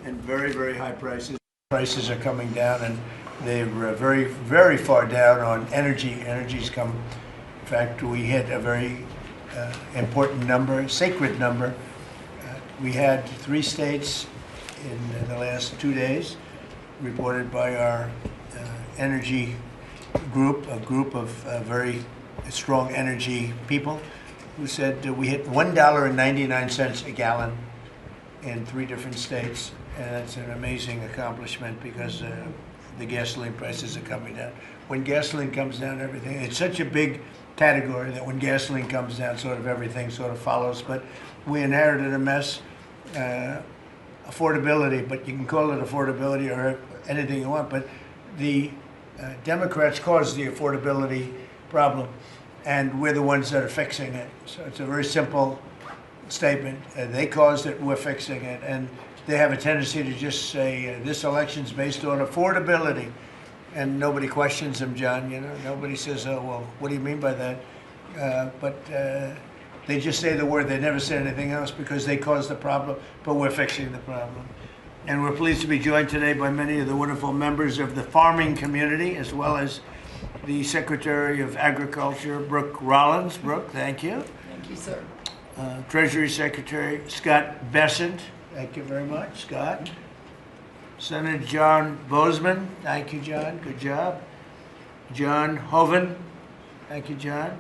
and very, very high prices. Prices are coming down, and they're very, very far down on energy. Energy's come. In fact, we hit a very important number, sacred number. We had 3 states in the last 2 days, reported by our energy group, a group of very strong energy people, who said we hit $1.99 a gallon in 3 different states. And that's an amazing accomplishment because the gasoline prices are coming down. When gasoline comes down, everything, it's such a big category that when gasoline comes down, sort of everything sort of follows. But we inherited a mess. Affordability, but you can call it affordability or anything you want, but the Democrats caused the affordability problem, and we're the ones that are fixing it. So it's a very simple statement. They caused it, we're fixing it, and they have a tendency to just say this election's based on affordability, and nobody questions them, John. You know, nobody says, "Oh, well, what do you mean by that?" They just say the word. They never say anything else because they caused the problem, but we're fixing the problem. And we're pleased to be joined today by many of the wonderful members of the farming community, as well as the Secretary of Agriculture, Brooke Rollins. Brooke, thank you. Thank you, sir. Treasury Secretary Scott Bessent. Thank you very much, Scott. Senator John Bozeman. Thank you, John. Good job. John Hoeven. Thank you, John.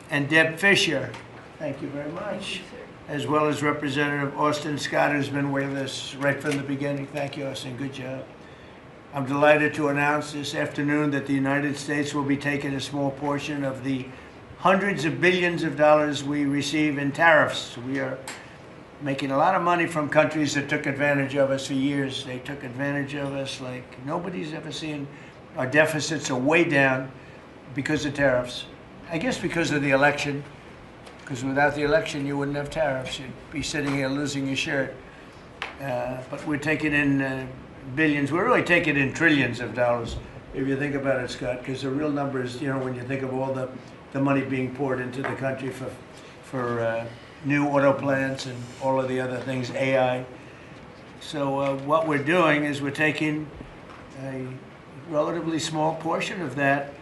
And Deb Fisher. Thank you very much. As well as Representative Austin Scott, who's been with us right from the beginning. Thank you, Austin. Good job. I'm delighted to announce this afternoon that the United States will be taking a small portion of the hundreds of billions of dollars we receive in tariffs. We are making a lot of money from countries that took advantage of us for years. They took advantage of us like nobody's ever seen. Our deficits are way down because of tariffs. I guess because of the election. Because without the election, you wouldn't have tariffs. You'd be sitting here losing your shirt. But we're taking in billions. We're really taking in trillions of dollars, if you think about it, Scott, because the real numbers, you know, when you think of all the money being poured into the country for new auto plants and all of the other things, AI. So what we're doing is we're taking a relatively small portion of that,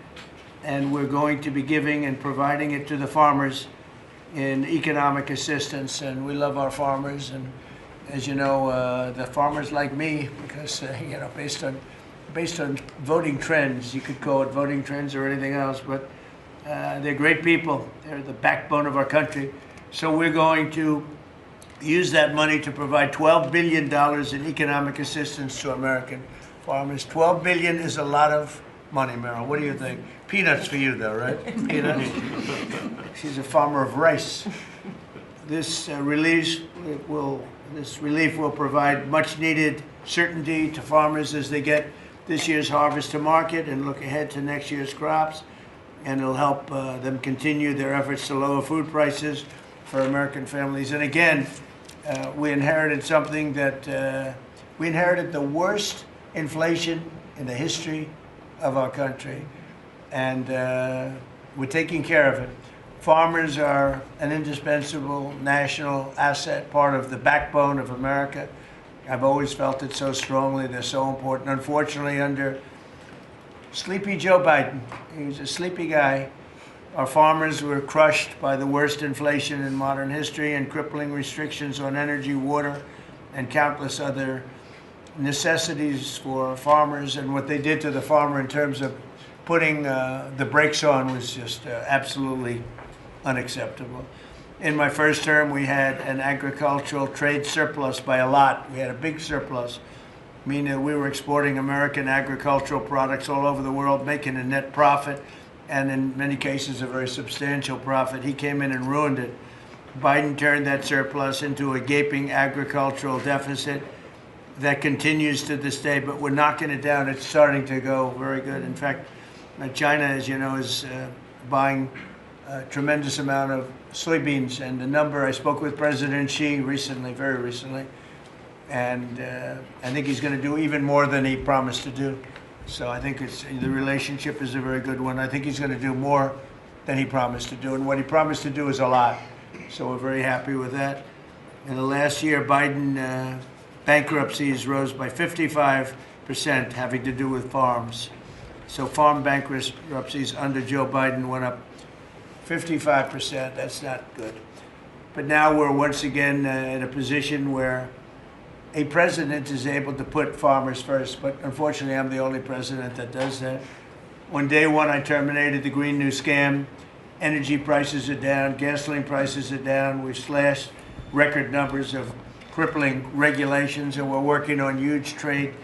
and we're going to be giving and providing it to the farmers in economic assistance. And we love our farmers, and as you know, the farmers like me, because you know, based on voting trends, you could call it voting trends or anything else, but they're great people. They're the backbone of our country. So we're going to use that money to provide $12 billion in economic assistance to American farmers. $12 billion is a lot of money, Merrill. What do you think? Peanuts for you, though, right? Peanuts. She's a farmer of rice. This relief will provide much-needed certainty to farmers as they get this year's harvest to market and look ahead to next year's crops, and it'll help them continue their efforts to lower food prices for American families. And again, we inherited something that we inherited the worst inflation in the history of our country, and we're taking care of it. Farmers are an indispensable national asset, part of the backbone of America. I've always felt it so strongly. They're so important. Unfortunately, under sleepy Joe Biden, he was a sleepy guy, our farmers were crushed by the worst inflation in modern history and crippling restrictions on energy, water, and countless other necessities for farmers. And what they did to the farmer in terms of putting the brakes on was just absolutely unacceptable. In my first term, we had an agricultural trade surplus by a lot. We had a big surplus, meaning we were exporting American agricultural products all over the world, making a net profit, and in many cases a very substantial profit. He came in and ruined it. Biden turned that surplus into a gaping agricultural deficit that continues to this day, but we're knocking it down. It's starting to go very good. In fact, China, as you know, is buying a tremendous amount of soybeans, and the number, I spoke with President Xi recently, very recently, and I think he's going to do even more than he promised to do. So I think the relationship is a very good one. I think he's going to do more than he promised to do, and what he promised to do is a lot. So we're very happy with that. In the last year, Biden bankruptcies rose by 55%, having to do with farms. So farm bankruptcies under Joe Biden went up 55%. That's not good. But now we're once again in a position where a president is able to put farmers first. But unfortunately, I'm the only president that does that. On day one, I terminated the Green New Scam. Energy prices are down. Gasoline prices are down. We've slashed record numbers of crippling regulations, and we're working on huge trade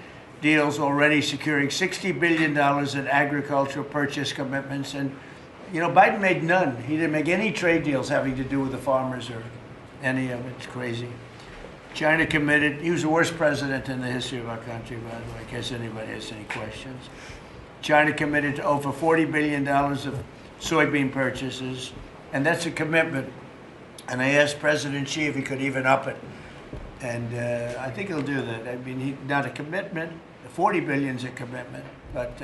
deals, already securing $60 billion in agricultural purchase commitments. And, you know, Biden made none. He didn't make any trade deals having to do with the farmers or any of it. It's crazy. China committed. He was the worst president in the history of our country, by the way, in case anybody has any questions. China committed to over $40 billion of soybean purchases, and that's a commitment. And I asked President Xi if he could even up it. And I think he'll do that. I mean, not a commitment. 40 billion is a commitment, but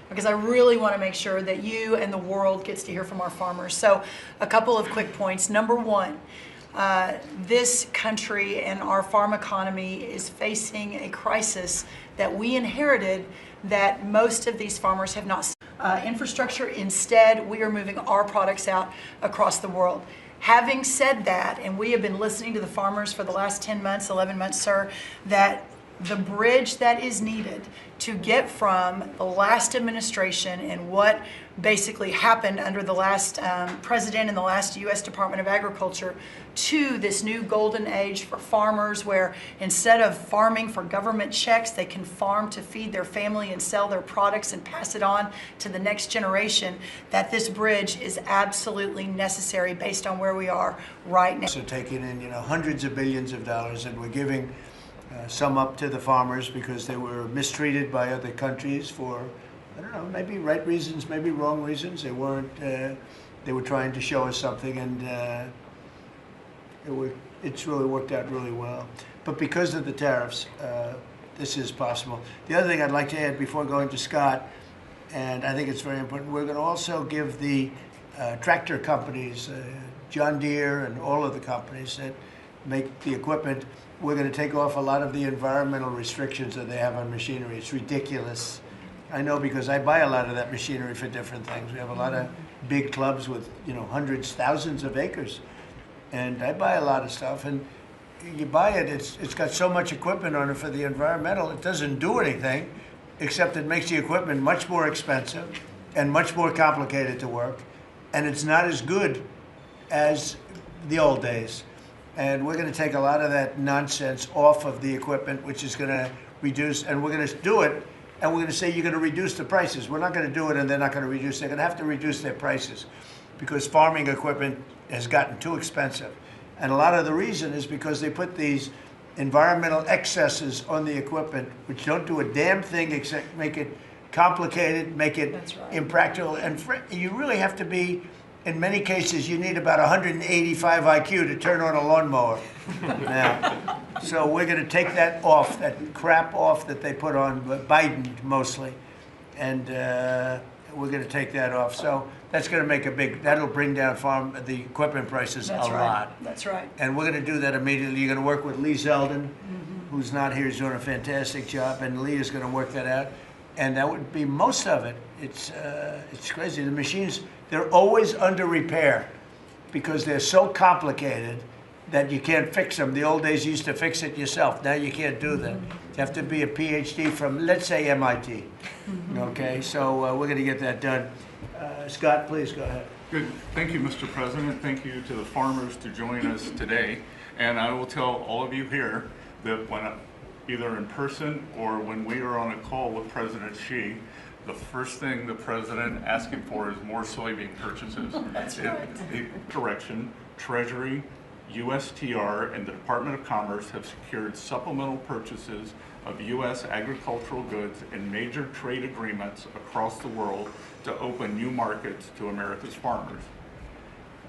because I really want to make sure that you and the world gets to hear from our farmers. So a couple of quick points. Number one, this country and our farm economy is facing a crisis that we inherited that most of these farmers have not seen. Infrastructure. Instead, we are moving our products out across the world. Having said that, and we have been listening to the farmers for the last 10 months, 11 months, sir, that the bridge that is needed to get from the last administration and what basically happened under the last president and the last U.S. Department of Agriculture to this new golden age for farmers, where instead of farming for government checks, they can farm to feed their family and sell their products and pass it on to the next generation, that this bridge is absolutely necessary based on where we are right now. So taking in, you know, hundreds of billions of dollars, and we're giving some up to the farmers because they were mistreated by other countries for, I don't know, maybe right reasons, maybe wrong reasons. They weren't, they were trying to show us something, and it's really worked out really well. But because of the tariffs, this is possible. The other thing I'd like to add before going to Scott, and I think it's very important, we're going to also give the tractor companies, John Deere and all of the companies that make the equipment, we're going to take off a lot of the environmental restrictions that they have on machinery. It's ridiculous. I know because I buy a lot of that machinery for different things. We have a lot of big clubs with, you know, hundreds, thousands of acres. And I buy a lot of stuff, and you buy it, it's got so much equipment on it for the environmental, it doesn't do anything, except it makes the equipment much more expensive and much more complicated to work. And it's not as good as the old days. And we're going to take a lot of that nonsense off of the equipment, which is going to reduce, and we're going to do it, and we're going to say you're going to reduce the prices. We're not going to do it and they're not going to reduce. They're going to have to reduce their prices because farming equipment has gotten too expensive. And a lot of the reason is because they put these environmental excesses on the equipment, which don't do a damn thing except make it complicated, make it impractical. And you really have to be, in many cases, you need about 185 IQ to turn on a lawnmower now. So we're going to take that off, that crap off that they put on Biden mostly, and we're going to take that off. So that's going to make a big, that'll bring down the equipment prices a lot. That's right. And we're going to do that immediately. You're going to work with Lee Zeldin, who's not here, he's doing a fantastic job, and Lee is going to work that out. And that would be most of it. It's crazy. The machines, they're always under repair because they're so complicated that you can't fix them. The old days you used to fix it yourself. Now you can't do that. You have to be a PhD from, let's say, MIT. Okay, so we're going to get that done. Scott, please go ahead. Good. Thank you, Mr. President. Thank you to the farmers to join us today. And I will tell all of you here that when either in person or when we are on a call with President Xi, the first thing the president asking for is more soybean purchases. That's right. The direction, Treasury, USTR, and the Department of Commerce have secured supplemental purchases of U.S. agricultural goods in major trade agreements across the world to open new markets to America's farmers.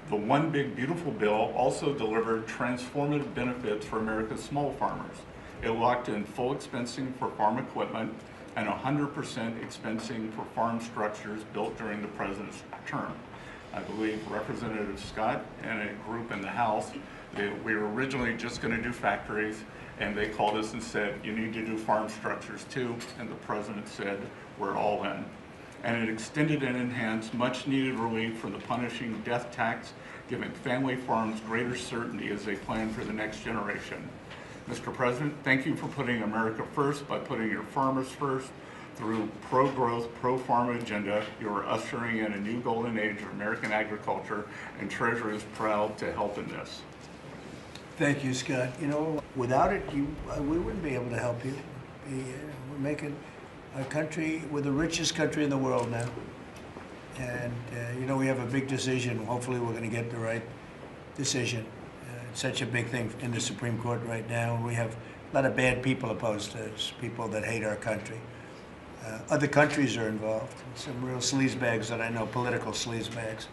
The One Big Beautiful Bill also delivered transformative benefits for America's small farmers. It locked in full expensing for farm equipment and 100% expensing for farm structures built during the president's term. I believe Representative Scott and a group in the House, we were originally just going to do factories, and they called us and said, you need to do farm structures too, and the president said, we're all in. And it extended and enhanced much needed relief from the punishing death tax, giving family farms greater certainty as they plan for the next generation. Mr. President, thank you for putting America first by putting your farmers first. Through pro-growth, pro-farm agenda, you are ushering in a new golden age of American agriculture, and Treasury is proud to help in this. Thank you, Scott. You know, without it, we wouldn't be able to help you. We're making our country, we're the richest country in the world now. And, you know, we have a big decision. Hopefully we're going to get the right decision. It's such a big thing in the Supreme Court right now. And we have a lot of bad people opposed to us, people that hate our country. Other countries are involved, some real sleazebags that I know, political sleazebags.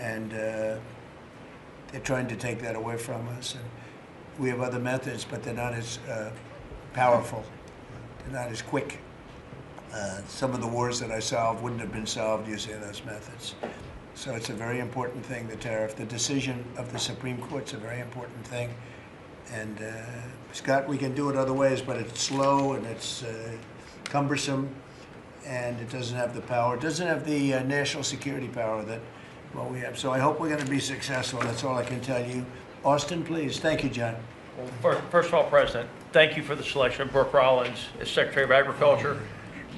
And they're trying to take that away from us. And we have other methods, but they're not as powerful. They're not as quick. Some of the wars that I solved wouldn't have been solved using those methods. So it's a very important thing, the tariff. The decision of the Supreme Court's a very important thing. And Scott, we can do it other ways, but it's slow and it's cumbersome, and it doesn't have the power. It doesn't have the national security power that what we have. So I hope we're going to be successful. That's all I can tell you. Austin, please. Thank you, John. Well, first of all, President, thank you for the selection of Brooke Rollins as Secretary of Agriculture.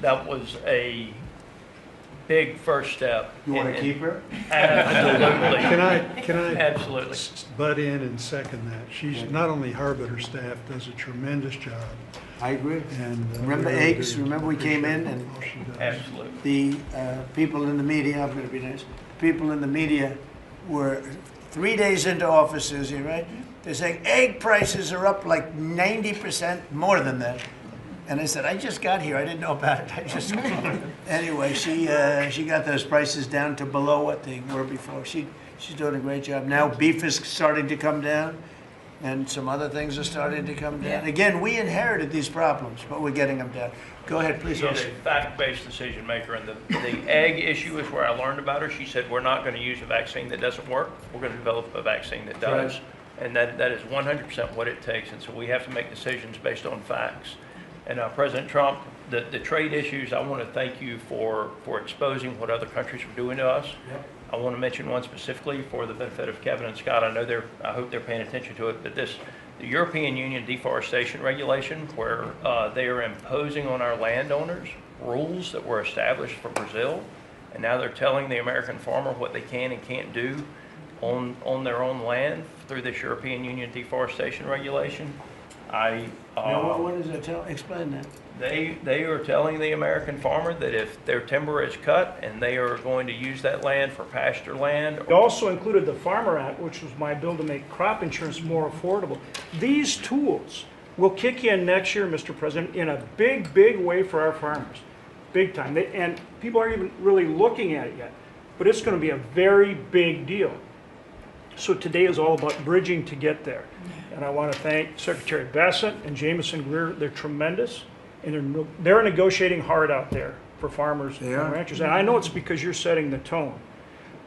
That was a big first step. You want to keep her? Absolutely. Can I Absolutely. butt in and second that? She's not only her, but her staff does a tremendous job. I agree. And Remember we really eggs? do Remember we came in appreciate and all she does. Absolutely. the people in the media, I'm going to be nice, people in the media were 3 days into offices, you right? They're saying egg prices are up like 90% more than that. And I said, I just got here. I didn't know about it. I just anyway. She got those prices down to below what they were before. She's doing a great job. Now beef is starting to come down, and some other things are starting to come down. Again, we inherited these problems, but we're getting them down. Go ahead, please. She is a fact-based decision maker, and the egg issue is where I learned about her. She said, we're not going to use a vaccine that doesn't work. We're going to develop a vaccine that does. Right. And that is 100% what it takes. And so we have to make decisions based on facts. And President Trump, the trade issues, I want to thank you for exposing what other countries are doing to us. Yep. I want to mention one specifically for the benefit of Kevin and Scott. I hope they're paying attention to it, but the European Union deforestation regulation, where they are imposing on our landowners rules that were established for Brazil, and now they're telling the American farmer what they can and can't do on their own land through this European Union deforestation regulation. Now, what does that tell? Explain that. They are telling the American farmer that if their timber is cut and they are going to use that land for pasture land. It also included the Farmer Act, which was my bill to make crop insurance more affordable. These tools will kick in next year, Mr. President, in a big, big way for our farmers. Big time. And people aren't even really looking at it yet. But it's going to be a very big deal. So today is all about bridging to get there. And I want to thank Secretary Bassett and Jameson Greer. They're tremendous. And they're negotiating hard out there for farmers and ranchers. And I know it's because you're setting the tone.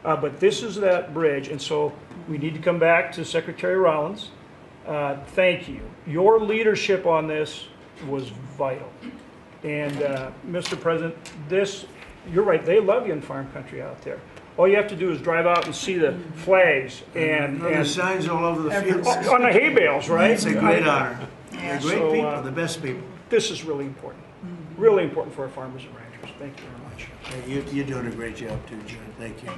But this is that bridge. And so we need to come back to Secretary Rollins. Thank you. Your leadership on this was vital. And Mr. President, you're right, they love you in farm country out there. All you have to do is drive out and see the flags and the signs all over the fields. On the hay bales, right? It's a great honor. They're great So, people, the best people. This is really important. Really important for our farmers and ranchers. Thank you very much. You're doing a great job too, John. Thank you.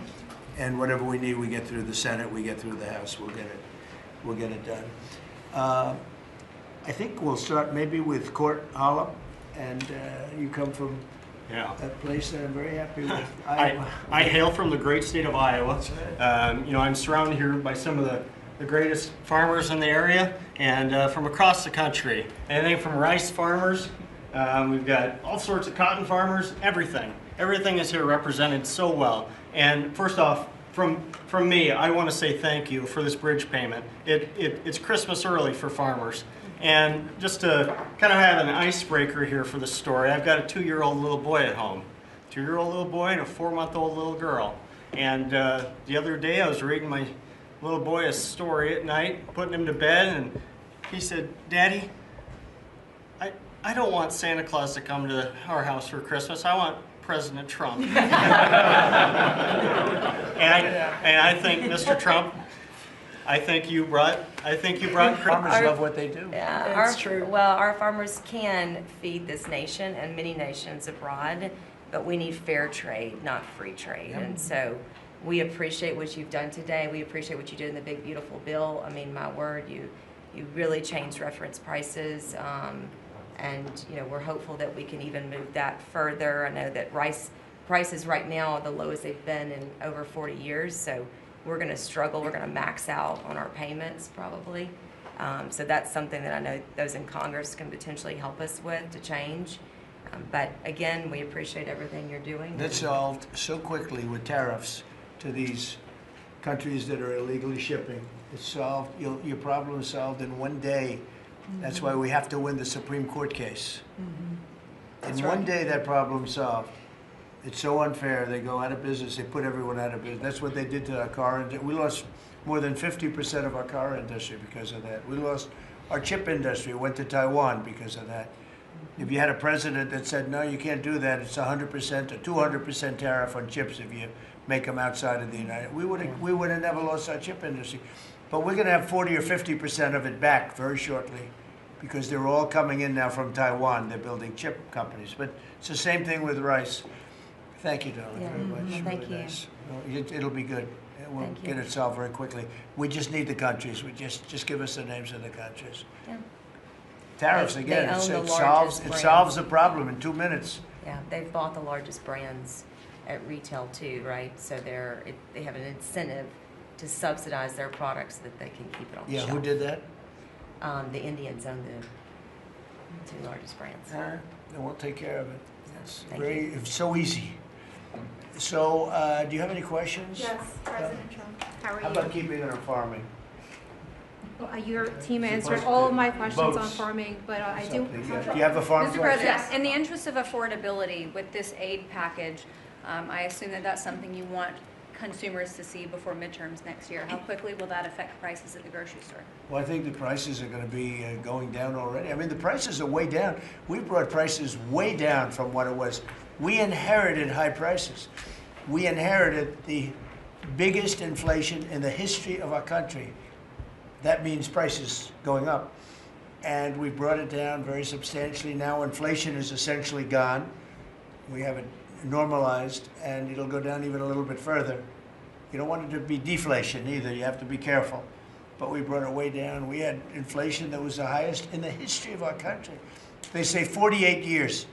And whatever we need, we get through the Senate, we get through the House, we'll get it done. I think we'll start maybe with Court Hollow, and you come from a place that I'm very happy with. I hail from the great state of Iowa. I'm surrounded here by some of the greatest farmers in the area and from across the country. Anything from rice farmers, we've got all sorts of cotton farmers, everything. Everything is here represented so well. And first off, from me, I want to say thank you for this bridge payment. It's Christmas early for farmers. And just to kind of have an icebreaker here for the story, I've got a 2-year-old little boy at home. 2-year-old little boy and a 4-month-old little girl. And the other day I was reading my little boy a story at night, putting him to bed, and he said, "Daddy, I don't want Santa Claus to come to our house for Christmas. I want President Trump." and I think, Mr. Trump, I think you brought Farmers love what they do. Yeah, That's true. Well, our farmers can feed this nation and many nations abroad, but we need fair trade, not free trade. And so we appreciate what you've done today. We appreciate what you did in the big, beautiful bill. I mean, my word, you really changed reference prices. And, you know, we're hopeful that we can even move that further. I know that rice prices right now are the lowest they've been in over 40 years. So we're going to struggle. We're going to max out on our payments probably. So that's something that I know those in Congress can potentially help us with to change. But again, we appreciate everything you're doing. That's solved so quickly with tariffs to these countries that are illegally shipping. It's solved, your problem is solved in one day. That's why we have to win the Supreme Court case. In one day, that problem's solved. It's so unfair. They go out of business. They put everyone out of business. That's what they did to our car industry. We lost more than 50% of our car industry because of that. We lost our chip industry. It went to Taiwan because of that. If you had a president that said, no, you can't do that, it's 100% or 200% tariff on chips if you make them outside of the United, we would have never lost our chip industry. But we're going to have 40 or 50% of it back very shortly because they're all coming in now from Taiwan. They're building chip companies. But it's the same thing with rice. Thank you, darling, Yeah. very much. Thank Really you. nice. It'll be good. We'll Thank you. get it solved very quickly. We just need the countries. We just give us the names of the countries. Yeah. Tariffs, They again, own the it largest solves the problem in 2 minutes. Yeah, they've bought the largest brands at retail too, right? So they have an incentive to subsidize their products so that they can keep it on the Yeah, shelf. who did that? The Indians own the two largest brands. Then we'll take care of it. Thank It's so easy. So, do you have any questions? Yes, President Trump. How are How you? about keeping it on farming? Your team answered all of my questions on Votes. farming, but I do. Do you have a farm Mr. question? President, in the interest of affordability with this aid package, I assume that that's something you want consumers to see before midterms next year. How quickly will that affect prices at the grocery store? Well, I think the prices are going to be going down already. I mean, the prices are way down. We brought prices way down from what it was. We inherited high prices. We inherited the biggest inflation in the history of our country. That means prices going up. And we brought it down very substantially. Now inflation is essentially gone. We have it normalized, and it'll go down even a little bit further. You don't want it to be deflation either. You have to be careful. But we brought it way down. We had inflation that was the highest in the history of our country. They say 48 years,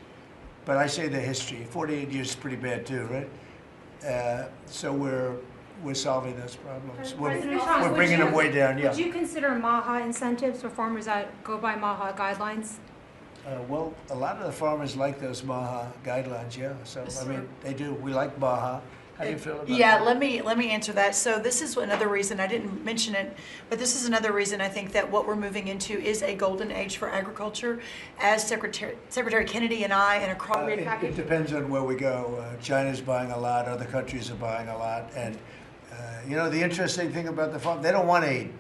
but I say the history. 48 years is pretty bad too, right? So we're solving those problems. President Trump, We're would bringing you- them way down, yeah. Would you consider MAHA incentives for farmers that go by MAHA guidelines? Well, a lot of the farmers like those MAHA guidelines, yeah. So, I mean, they do. We like MAHA. How do you feel about Yeah, that? let me answer that. So this is another reason, I didn't mention it, but this is another reason I think that what we're moving into is a golden age for agriculture. As Secretary Kennedy and I, and across It depends on where we go. China's buying a lot. Other countries are buying a lot. And, you know, the interesting thing about the farm, they don't want aid.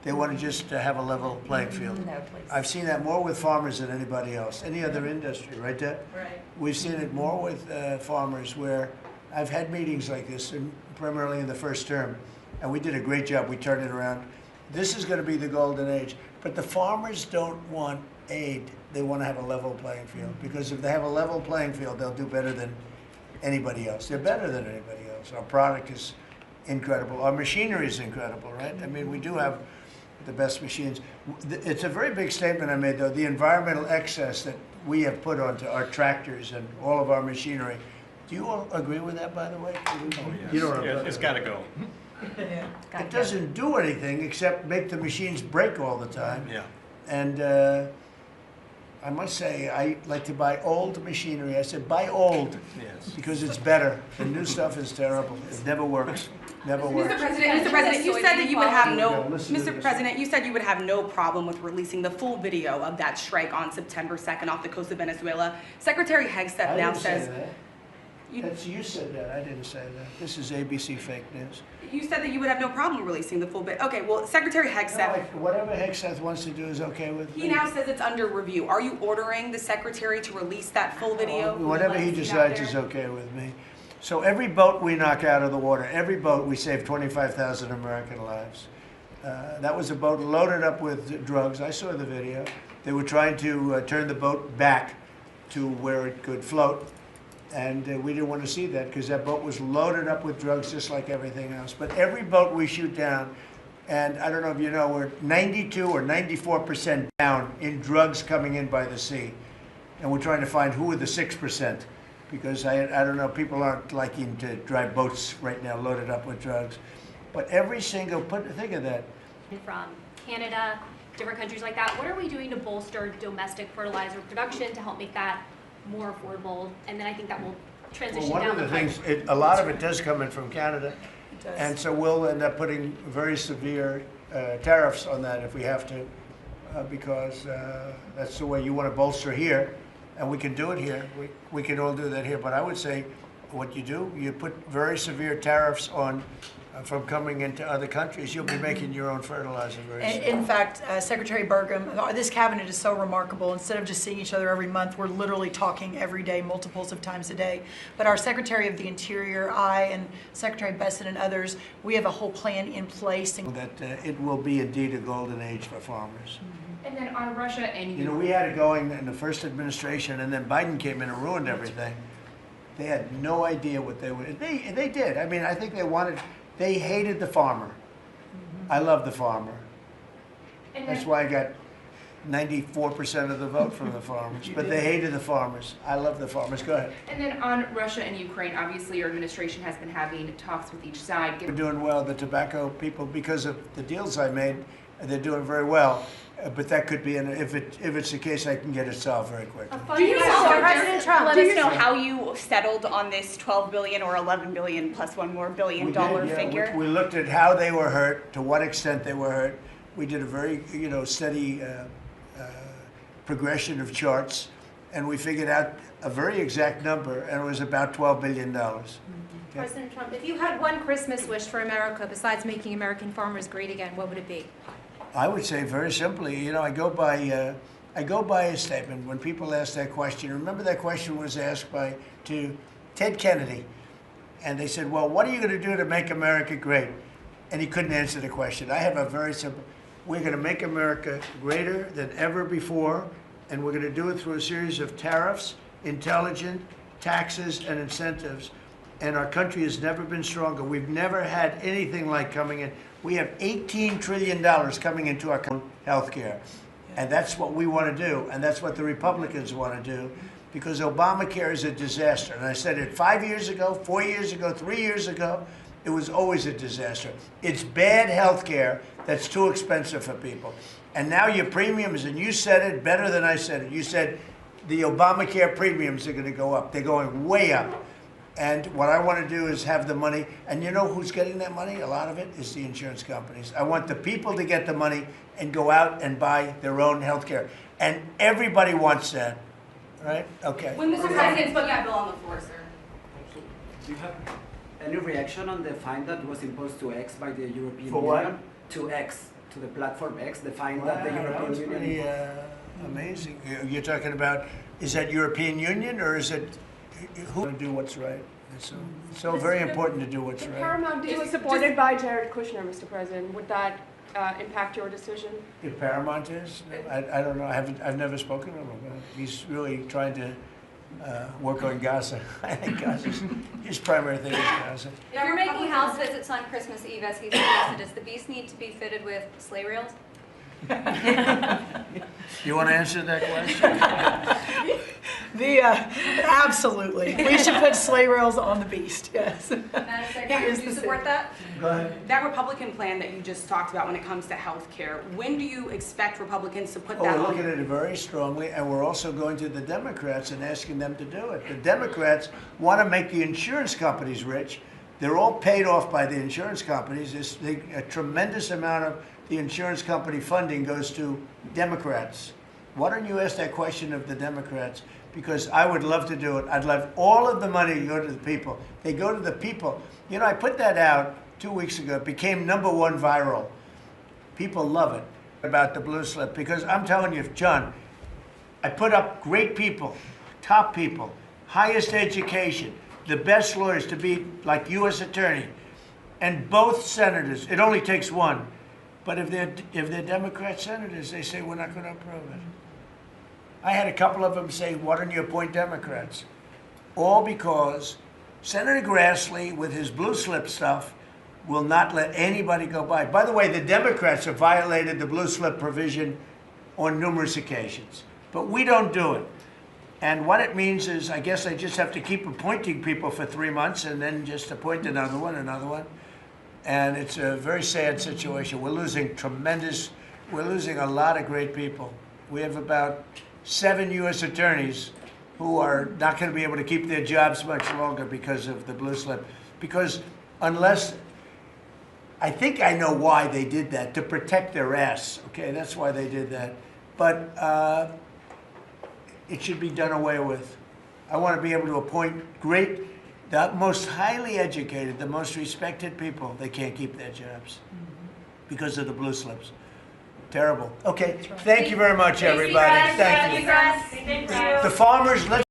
They want to just have a level playing field. No, please. I've seen that more with farmers than anybody else, any other industry, right, Deb? Right. We've seen it more with farmers where I've had meetings like this, and primarily in the first term, and we did a great job. We turned it around. This is going to be the golden age. But the farmers don't want aid. They want to have a level playing field, because if they have a level playing field, they'll do better than anybody else. They're better than anybody else. Our product is incredible. Our machinery is incredible, right? I mean, we do have the best machines. It's a very big statement I made, though. The environmental excess that we have put onto our tractors and all of our machinery. Do you all agree with that, by the way? You don't Yeah, it's got to go. It doesn't do anything except make the machines break all the time. Yeah. And I must say, I like to buy old machinery. I said, buy old, Yes. because it's better. The new stuff is terrible. It never works. Never works. Mr. President, you said that you would have no, Yeah, listen to Mr. this. President, you said you would have no problem with releasing the full video of that strike on September 2nd off the coast of Venezuela. Secretary I Hegseth now didn't say says, that. That's, you said that, I didn't say that. This is ABC fake news. You said that you would have no problem releasing the full bid. Okay, well, Secretary Hegseth, Whatever Hegseth wants to do is okay with me. he now says it's under review. Are you ordering the Secretary to release that full video? Whatever he decides is okay with me. So every boat we knock out of the water, every boat, we save 25,000 American lives. That was a boat loaded up with drugs. I saw the video. They were trying to turn the boat back to where it could float. And we didn't want to see that because that boat was loaded up with drugs just like everything else. But every boat we shoot down, and I don't know if you know, we're 92 or 94% down in drugs coming in by the sea. And we're trying to find who are the 6%. Because I don't know, people aren't liking to drive boats right now loaded up with drugs. But every single, think of that. From Canada, different countries like that, what are we doing to bolster domestic fertilizer production to help make that more affordable? And then I think that will transition Well, one down of the pipe. things, a lot of it does come in from Canada. It does. And so we'll end up putting very severe tariffs on that if we have to, because that's the way you want to bolster here. And we can do it here. We can all do that here. But I would say what you do, you put very severe tariffs on from coming into other countries. You'll be making your own fertilizer very soon. In fact, Secretary Burgum, this cabinet is so remarkable. Instead of just seeing each other every month, we're literally talking every day, multiples of times a day. But our Secretary of the Interior, I, and Secretary Bessent and others, we have a whole plan in place. That it will be indeed a golden age for farmers. And then on Russia and You know, we had it going in the first administration, and then Biden came in and ruined everything. They had no idea what they would. They did. I mean, I think they hated the farmer. I love the farmer. And That's then, why I got 94% of the vote from the farmers. But they hated the farmers. I love the farmers. Go ahead. and then on Russia and Ukraine, obviously your administration has been having talks with each side. We're doing well. The tobacco people, because of the deals I made, they're doing very well. But that could be, if it's the case, I can get it solved very quickly. Do you know, President Trump, let us know how you settled on this 12 billion or 11 billion plus one more billion dollar figure? We looked at how they were hurt, to what extent they were hurt. We did a very, steady progression of charts, and we figured out a very exact number, and it was about $12 billion. Okay? President Trump, if you had one Christmas wish for America besides making American farmers great again, what would it be? I would say very simply, I go by a statement when people ask that question. Remember that question was asked to Ted Kennedy, and they said, "Well, what are you going to do to make America great?" And he couldn't answer the question. I have a very simple: we're going to make America greater than ever before, and we're going to do it through a series of tariffs, intelligent taxes, and incentives. And our country has never been stronger. We've never had anything like coming in. We have $18 trillion coming into our health care. And that's what we want to do. And that's what the Republicans want to do. Because Obamacare is a disaster. And I said it 5 years ago, 4 years ago, 3 years ago. It was always a disaster. It's bad health care that's too expensive for people. And now your premiums, and you said it better than I said it. You said the Obamacare premiums are going to go up. They're going way up. And what I want to do is have the money, and you know who's getting that money? A lot of it is the insurance companies. I want the people to get the money and go out and buy their own health care. And everybody wants that, right? Okay. When Mr. President's putting that bill on the floor, sir. Do you have any reaction on the fine that was imposed to X by the European For Union? what? To X, to the platform X, the fine Wow, that the that European was Union pretty imposed. amazing. You're talking about, is that European Union, or is it who to do what's right? It's so very important to do what's right. Paramount is supported by Jared Kushner, Mr. President. Would that impact your decision? If Paramount is, I don't know. I've never spoken to him about it. He's really trying to work on Gaza. I think his primary thing is Gaza. If you're making house visits on Christmas Eve, as he suggested, does the beast need to be fitted with sleigh rails? You want to answer that question? Absolutely. We should put sleigh rails on the beast, yes. Madam Secretary, do you support that? Go ahead. That Republican plan that you just talked about when it comes to health care, when do you expect Republicans to put Oh, that we're on? looking at it very strongly, and we're also going to the Democrats and asking them to do it. The Democrats want to make the insurance companies rich. They're all paid off by the insurance companies. A tremendous amount of the insurance company funding goes to Democrats. Why don't you ask that question of the Democrats? Because I would love to do it. I'd love all of the money to go to the people. They go to the people. You know, I put that out 2 weeks ago. It became #1 viral. People love it about the blue slip because I'm telling you, John, I put up great people, top people, highest education, the best lawyers to be like U.S. attorney, and both senators. It only takes one. But if they're Democrat senators, they say, we're not going to approve it. I had a couple of them say, why don't you appoint Democrats? All because Senator Grassley, with his blue slip stuff, will not let anybody go by. By the way, the Democrats have violated the blue slip provision on numerous occasions. But we don't do it. And what it means is, I guess I just have to keep appointing people for 3 months and then just appoint another one. And it's a very sad situation. We're losing a lot of great people. We have about 7 U.S. attorneys who are not going to be able to keep their jobs much longer because of the blue slip. Because unless, I think I know why they did that, to protect their ass. Okay, that's why they did that. But it should be done away with. I want to be able to appoint the most highly educated, the most respected people. They can't keep their jobs because of the blue slips. Terrible. Okay, thank you very much, everybody. Thank you. The farmers, let's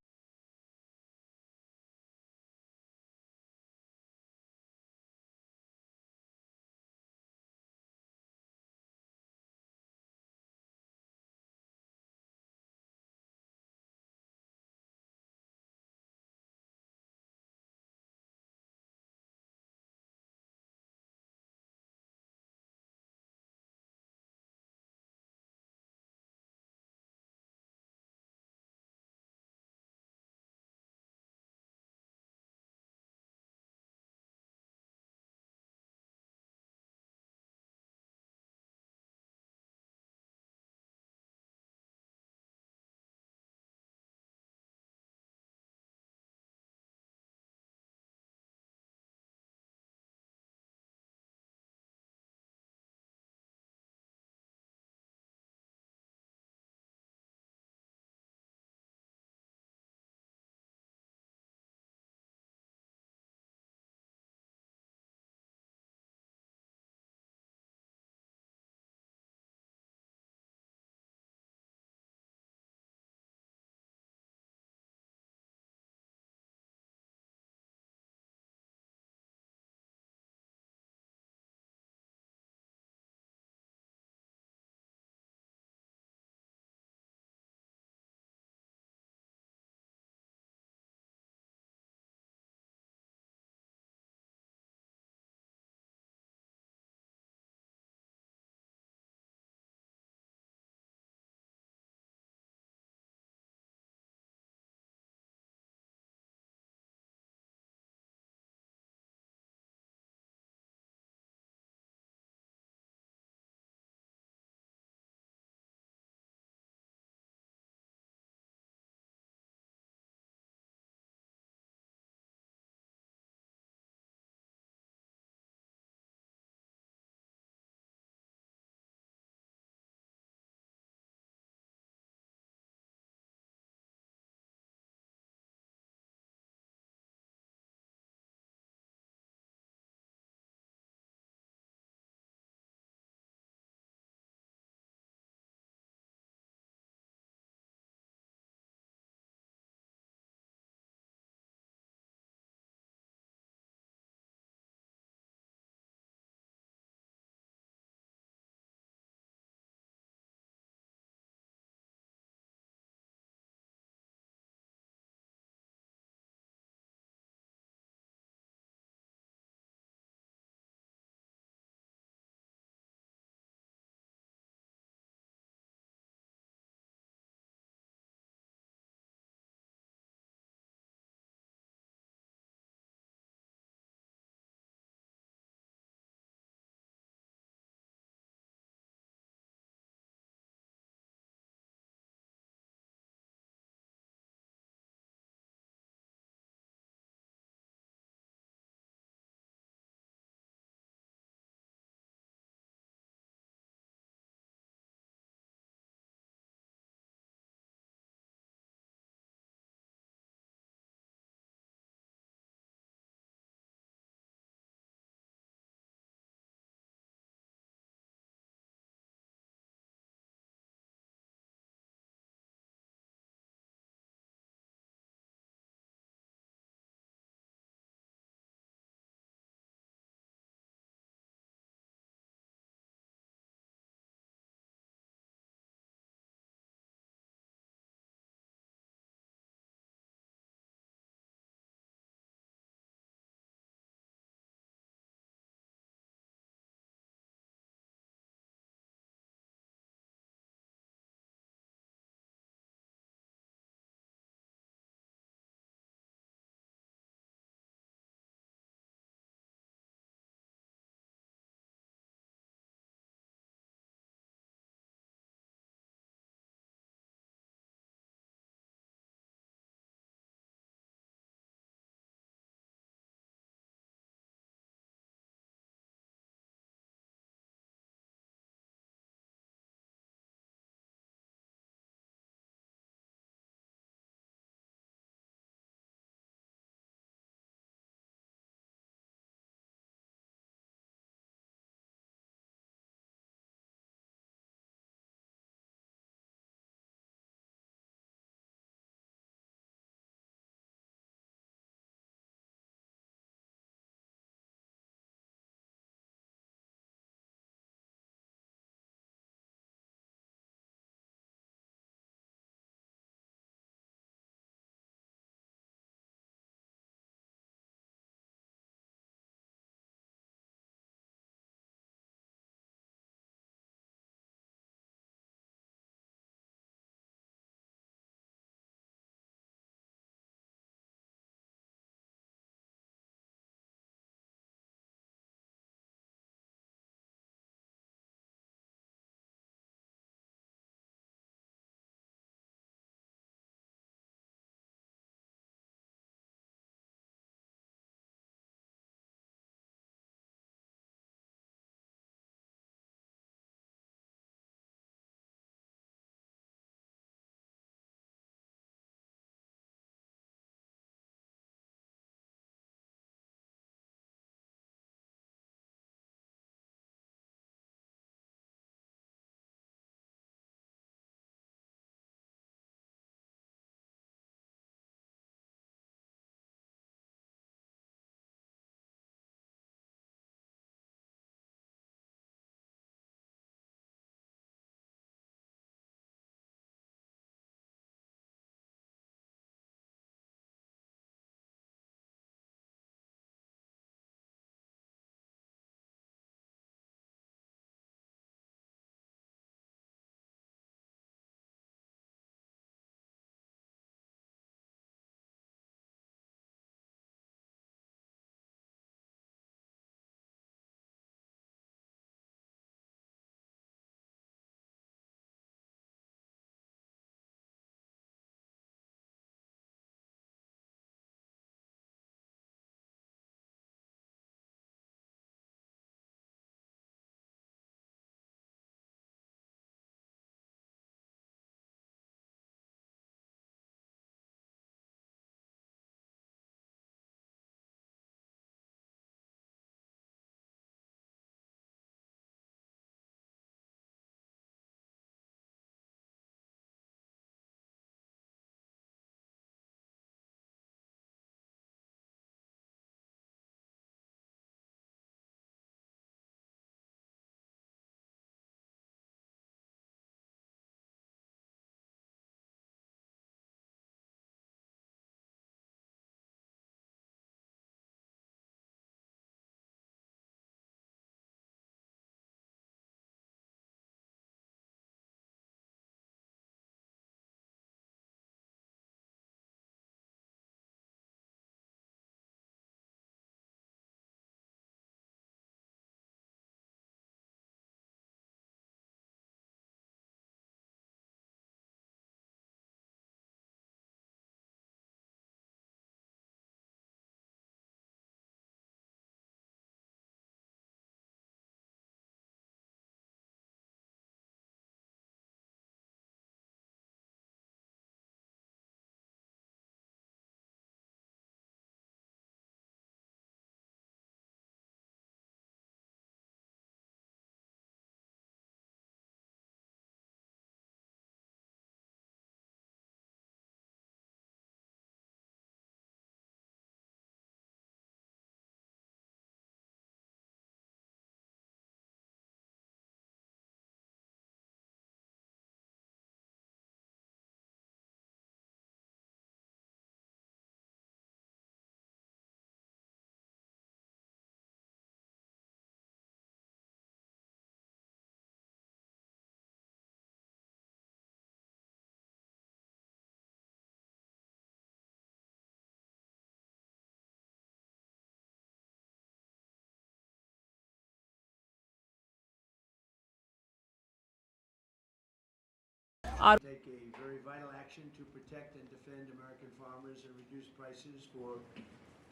Take a very vital action to protect and defend American farmers and reduce prices for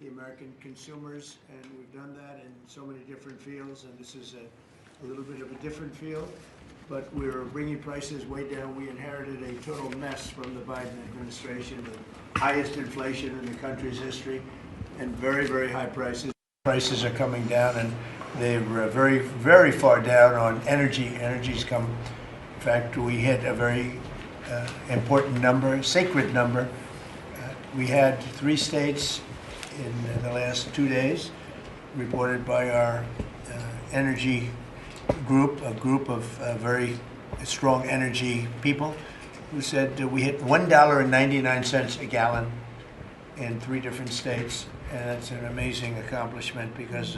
the American consumers, and we've done that in so many different fields, and this is a little bit of a different field, but we're bringing prices way down. We inherited a total mess from the Biden administration, the highest inflation in the country's history, and very, very high prices. Prices are coming down, and they're very, very far down on energy. Energy's come, in fact, we hit a very important number, sacred number. We had 3 states in the last 2 days, reported by our energy group, a group of very strong energy people, who said we hit $1.99 a gallon in 3 different states, and that's an amazing accomplishment because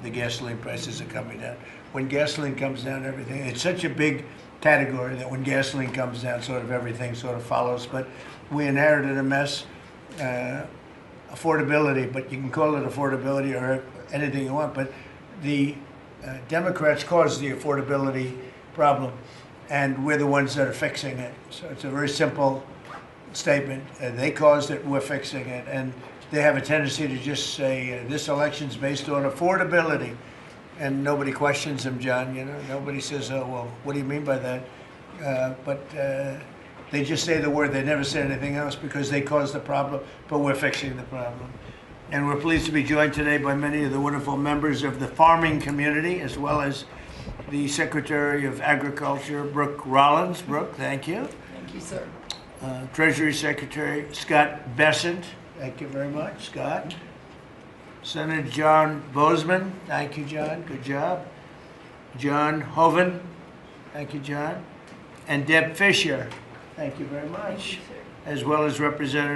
the gasoline prices are coming down. When gasoline comes down, everything, it's such a big category that when gasoline comes down, sort of everything sort of follows, but we inherited a mess. Affordability, but you can call it affordability or anything you want, but the Democrats caused the affordability problem, and we're the ones that are fixing it. So it's a very simple statement. They caused it, we're fixing it, and they have a tendency to just say this election's based on affordability, and nobody questions them, John. You know, nobody says, "Oh, well, what do you mean by that?" But they just say the word. They never say anything else because they caused the problem, but we're fixing the problem. And we're pleased to be joined today by many of the wonderful members of the farming community, as well as the Secretary of Agriculture, Brooke Rollins. Brooke, thank you. Thank you, sir. Treasury Secretary Scott Bessent. Thank you very much, Scott. Senator John Bozeman. Thank you, John. Good job. John Hoven. Thank you, John. And Deb Fisher. Thank you very much. Thank you, sir. As well as Representative